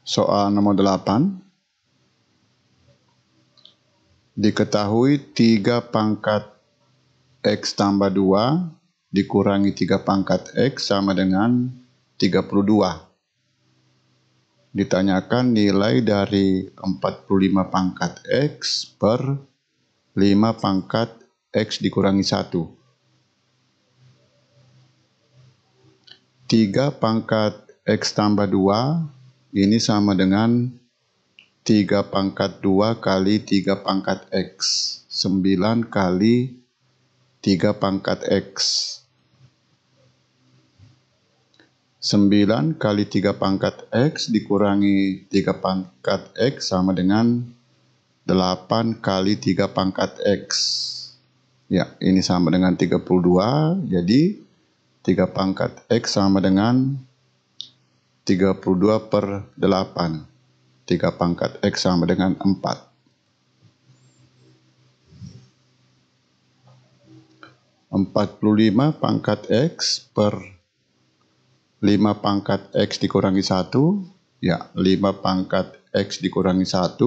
Soal nomor 8. Diketahui 3 pangkat X tambah 2 dikurangi 3 pangkat X sama dengan 32. Ditanyakan nilai dari 45 pangkat X per 5 pangkat X dikurangi 1. 3 pangkat X tambah 2 ini sama dengan 3 pangkat 2 kali 3 pangkat X. 9 kali 3 pangkat X. 9 kali 3 pangkat X dikurangi 3 pangkat X sama dengan 8 kali 3 pangkat X. Ya, ini sama dengan 32. Jadi 3 pangkat X sama dengan 32 per 8. 3 pangkat X sama dengan 4. 45 pangkat X per 5 pangkat X dikurangi 1. Ya, 5 pangkat X dikurangi 1.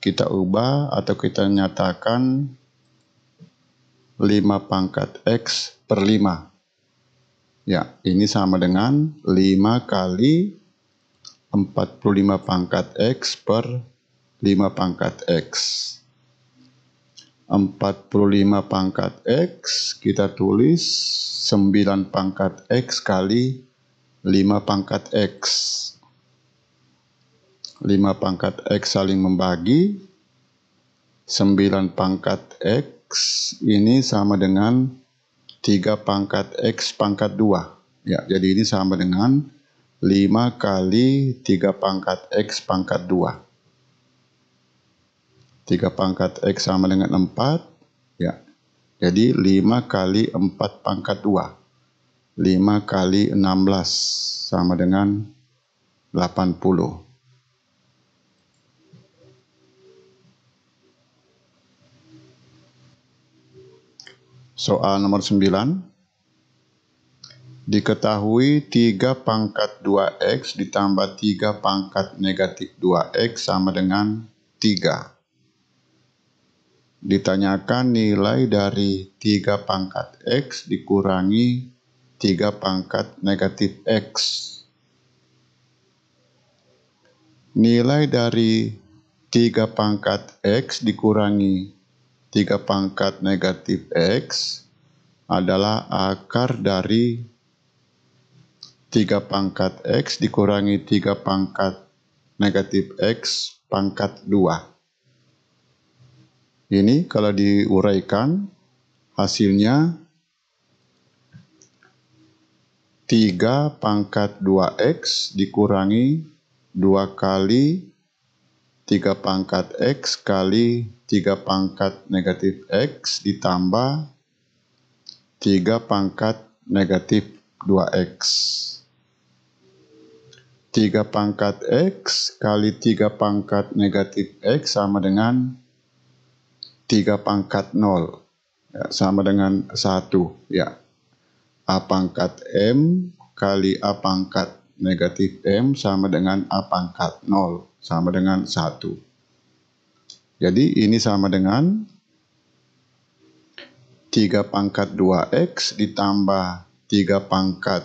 Kita ubah atau kita nyatakan 5 pangkat X per 5. Ya, ini sama dengan 5 kali 45 pangkat X per 5 pangkat X. 45 pangkat X kita tulis 9 pangkat X kali 5 pangkat X. 5 pangkat X saling membagi. 9 pangkat X ini sama dengan 3 pangkat X pangkat 2. Ya, jadi ini sama dengan 5 kali 3 pangkat X pangkat 2. 3 pangkat X sama dengan 4. Ya, jadi 5 kali 4 pangkat 2. 5 kali 16 sama dengan 80. Soal nomor 9. Diketahui 3 pangkat 2X ditambah 3 pangkat negatif 2X sama dengan 3. Ditanyakan nilai dari 3 pangkat X dikurangi 3 pangkat negatif X. Nilai dari 3 pangkat X dikurangi 3 pangkat negatif X adalah akar dari 3 pangkat X dikurangi 3 pangkat negatif X pangkat 2. Ini kalau diuraikan hasilnya 3 pangkat 2X dikurangi 2 kali 3 pangkat X kali 3 pangkat negatif X ditambah 3 pangkat negatif 2X. 3 pangkat X kali 3 pangkat negatif X sama dengan 3 pangkat 0. Ya, sama dengan 1. Ya. A pangkat M kali A pangkat negatif M sama dengan A pangkat 0. Sama dengan 1. Jadi ini sama dengan 3 pangkat 2X ditambah 3 pangkat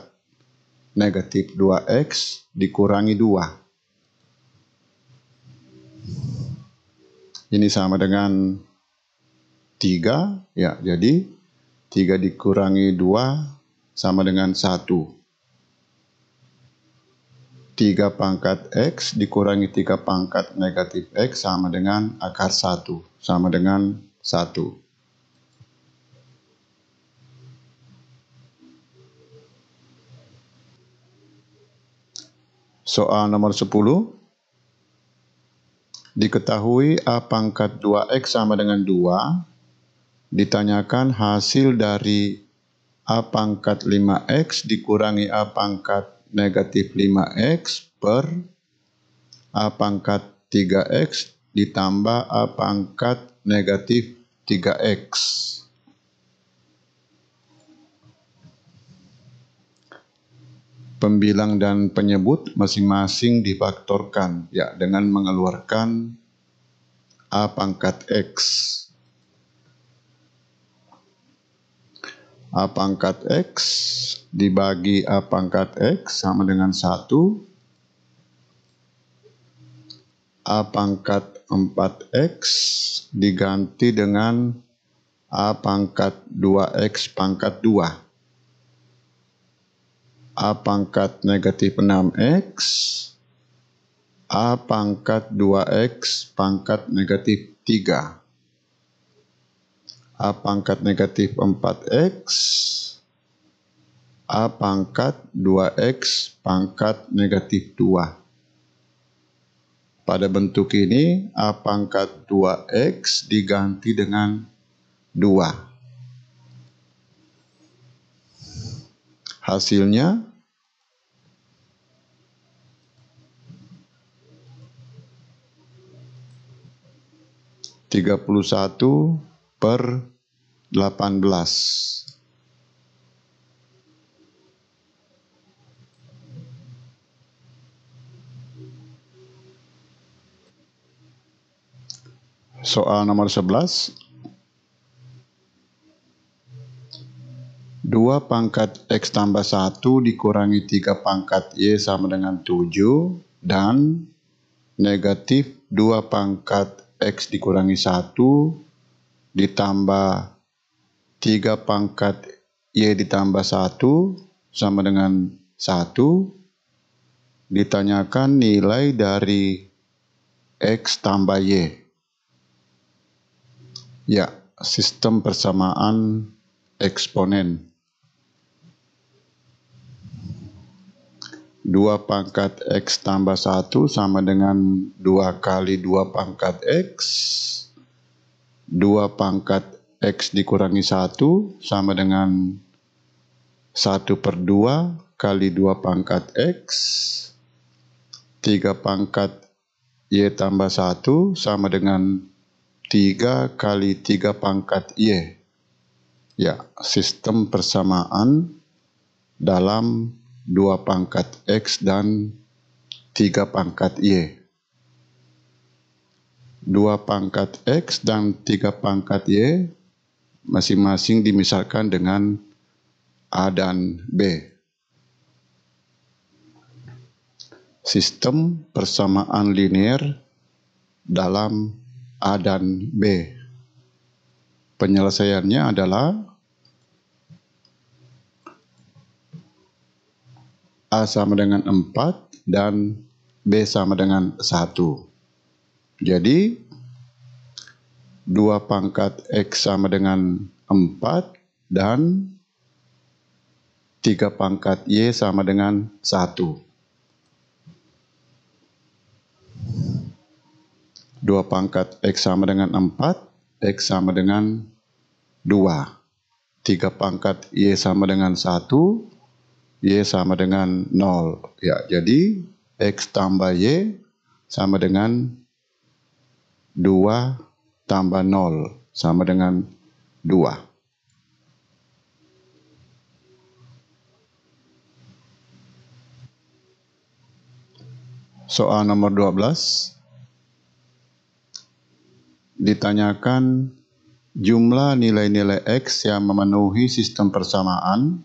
negatif 2X dikurangi 2. Ini sama dengan 3. Ya, jadi 3 dikurangi 2 sama dengan 1. 3 pangkat X dikurangi 3 pangkat negatif X sama dengan akar 1. Sama dengan 1. Soal nomor 10. Diketahui A pangkat 2X sama dengan 2. Ditanyakan hasil dari A pangkat 5X dikurangi A pangkat negatif 5X per A pangkat 3X ditambah A pangkat negatif 3X. Pembilang dan penyebut masing-masing difaktorkan, ya, dengan mengeluarkan A pangkat X. A pangkat X dibagi A pangkat X sama dengan 1. A pangkat 4X diganti dengan A pangkat 2X pangkat 2. A pangkat negatif 6X, A pangkat 2X pangkat negatif 3. A pangkat negatif 4X, A pangkat 2X pangkat negatif 2. Pada bentuk ini, A pangkat 2X diganti dengan 2. Hasilnya, (31/18). Soal nomor 11. 2 pangkat X tambah 1 dikurangi 3 pangkat Y sama dengan 7 dan negatif 2 pangkat X dikurangi 1 ditambah 3 pangkat Y ditambah 1 sama dengan 1. Ditanyakan nilai dari X tambah Y. Ya, sistem persamaan eksponen. 2 pangkat X tambah 1 sama dengan 2 kali 2 pangkat X. 2 pangkat X dikurangi 1 sama dengan 1/2 kali 2 pangkat X. 3 pangkat Y tambah 1 sama dengan 3 kali 3 pangkat Y. Ya, sistem persamaan dalam 2 pangkat X dan 3 pangkat Y. 2 pangkat X dan 3 pangkat Y masing-masing dimisalkan dengan A dan B. Sistem persamaan linear dalam A dan B. Penyelesaiannya adalah A sama dengan 4 dan B sama dengan 1. Jadi, 2 pangkat X sama dengan 4 dan 3 pangkat Y sama dengan 1. 2 pangkat X sama dengan 4, X sama dengan 2. 3 pangkat Y sama dengan 1, Y sama dengan 0. Ya, jadi X tambah Y sama dengan 2 tambah 0 sama dengan 2. Soal nomor 12. Ditanyakan jumlah nilai-nilai X yang memenuhi sistem persamaan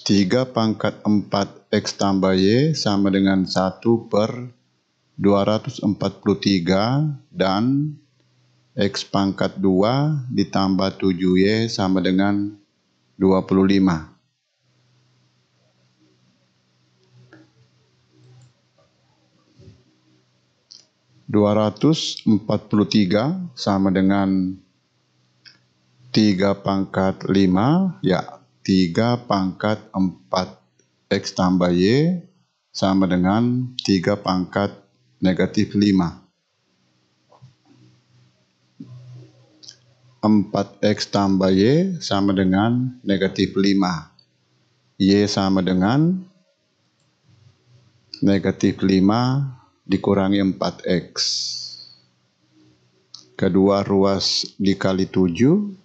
3 pangkat 4 X tambah Y sama dengan 1/243 dan X pangkat 2 ditambah 7Y sama dengan 25. (243) sama dengan 3 pangkat 5, ya, 3 pangkat 4 X tambah Y sama dengan 3 pangkat negatif 5. 4X tambah Y sama dengan negatif 5. Y sama dengan negatif 5 dikurangi 4X. Kedua ruas dikali 7.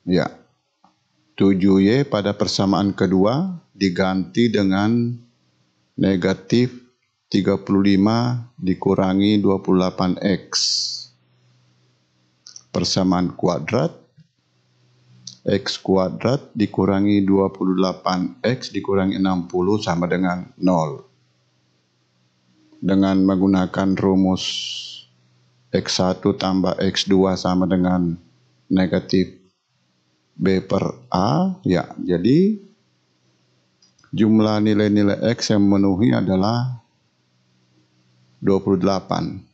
Ya. 7Y pada persamaan kedua diganti dengan negatif 35 dikurangi 28X. Persamaan kuadrat, X kuadrat dikurangi 28X dikurangi 60 sama dengan 0. Dengan menggunakan rumus X1 tambah X2 sama dengan negatif B per A, ya, jadi jumlah nilai-nilai X yang memenuhi adalah 28.